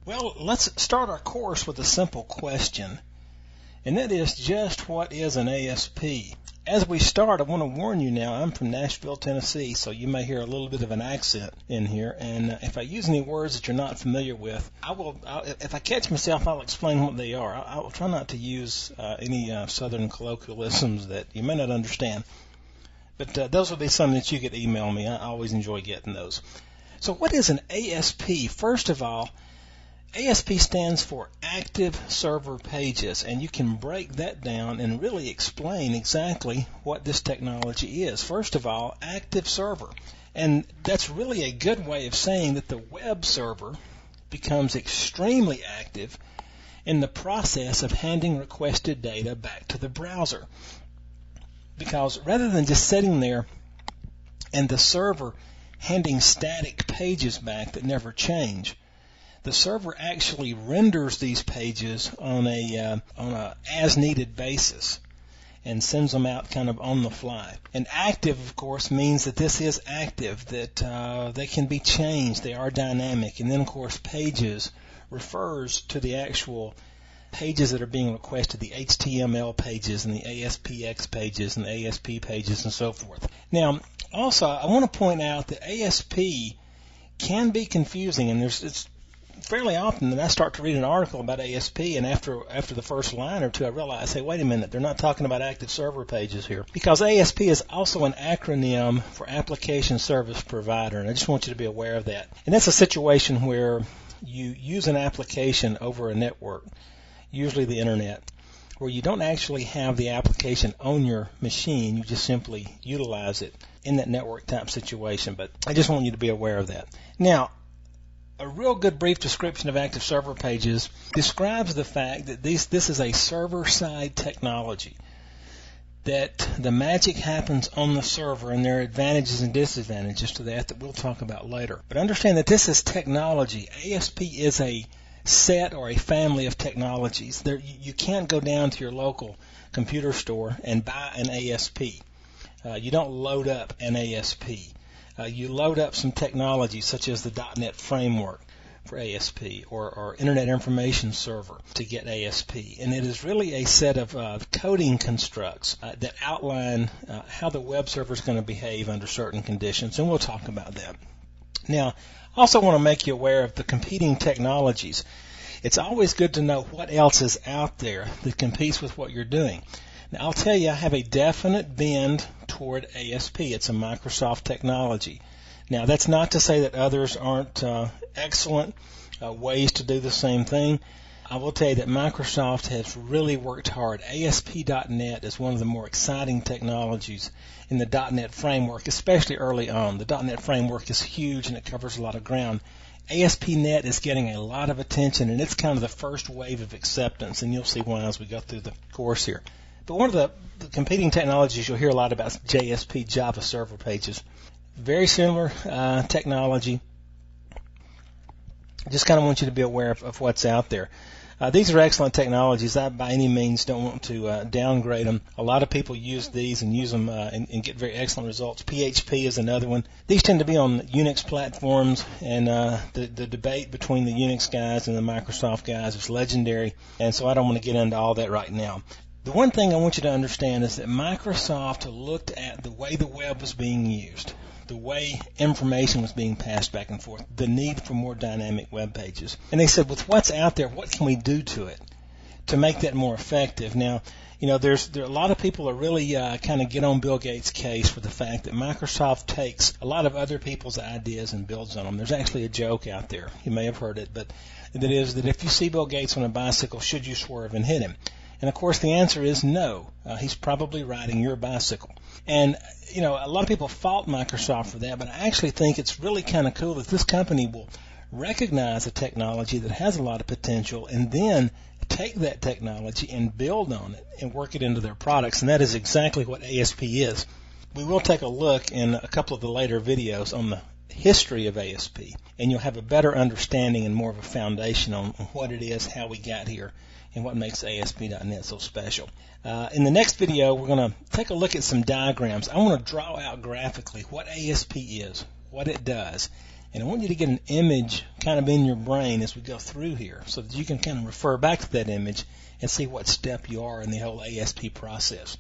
Well, let's start our course with a simple question, and that is just what is an ASP? As we start, I want to warn you now, I'm from Nashville, Tennessee, so you may hear a little bit of an accent in here, and if I use any words that you're not familiar with, if I catch myself, I'll explain what they are. I will try not to use any southern colloquialisms that you may not understand, but those will be something that you could email me. I always enjoy getting those. So what is an ASP? First of all, ASP stands for Active Server Pages, and you can break that down and really explain exactly what this technology is. First of all, Active Server, and that's really a good way of saying that the web server becomes extremely active in the process of handing requested data back to the browser. Because rather than just sitting there and the server handing static pages back that never change, the server actually renders these pages on a as-needed basis and sends them out kind of on the fly. And active, of course, means that this is active, that they can be changed, they are dynamic. And then, of course, pages refers to the actual pages that are being requested, the HTML pages and the ASPX pages and the ASP pages and so forth. Now, also, I want to point out that ASP can be confusing, and it's fairly often that I start to read an article about ASP, and after the first line or two, I realize, hey, wait a minute, they're not talking about active server pages here. Because ASP is also an acronym for Application Service Provider, and I just want you to be aware of that. And that's a situation where you use an application over a network, usually the internet, where you don't actually have the application on your machine, you just simply utilize it in that network type situation. But I just want you to be aware of that. Now, a real good brief description of active server pages describes the fact that this is a server-side technology, that the magic happens on the server, and there are advantages and disadvantages to that we'll talk about later. But understand that this is technology. ASP is a set or a family of technologies. You can't go down to your local computer store and buy an ASP. You don't load up an ASP. You load up some technology such as the .NET framework for ASP or Internet Information Server to get ASP. And it is really a set of coding constructs that outline how the web server is going to behave under certain conditions, and we'll talk about that. Now, I also want to make you aware of the competing technologies. It's always good to know what else is out there that competes with what you're doing. Now, I'll tell you, I have a definite bend toward ASP. It's a Microsoft technology. Now, that's not to say that others aren't excellent ways to do the same thing. I will tell you that Microsoft has really worked hard. ASP.NET is one of the more exciting technologies in the .NET framework, especially early on. The .NET framework is huge and it covers a lot of ground. ASP.NET is getting a lot of attention, and it's kind of the first wave of acceptance, and you'll see why as we go through the course here. But one of the competing technologies you'll hear a lot about is JSP, Java Server Pages. Very similar technology. Just kind of want you to be aware of what's out there. These are excellent technologies. I by any means don't want to downgrade them. A lot of people use these and use them and get very excellent results. PHP is another one. These tend to be on Unix platforms, and the debate between the Unix guys and the Microsoft guys is legendary, and so I don't want to get into all that right now. The one thing I want you to understand is that Microsoft looked at the way the web was being used, the way information was being passed back and forth, the need for more dynamic web pages. And they said, with what's out there, what can we do to it to make that more effective? Now, there are a lot of people are really kind of get on Bill Gates' case for the fact that Microsoft takes a lot of other people's ideas and builds on them. There's actually a joke out there. You may have heard it, but that is that if you see Bill Gates on a bicycle, should you swerve and hit him? And, of course, the answer is no. He's probably riding your bicycle. And, a lot of people fault Microsoft for that, but I actually think it's really kind of cool that this company will recognize a technology that has a lot of potential and then take that technology and build on it and work it into their products. And that is exactly what ASP is. We will take a look in a couple of the later videos on the history of ASP, and you'll have a better understanding and more of a foundation on what it is, how we got here, and what makes ASP.NET so special. In the next video, we're going to take a look at some diagrams. I want to draw out graphically what ASP is, what it does, And I want you to get an image kind of in your brain as we go through here so that you can kind of refer back to that image and see what step you are in the whole ASP process.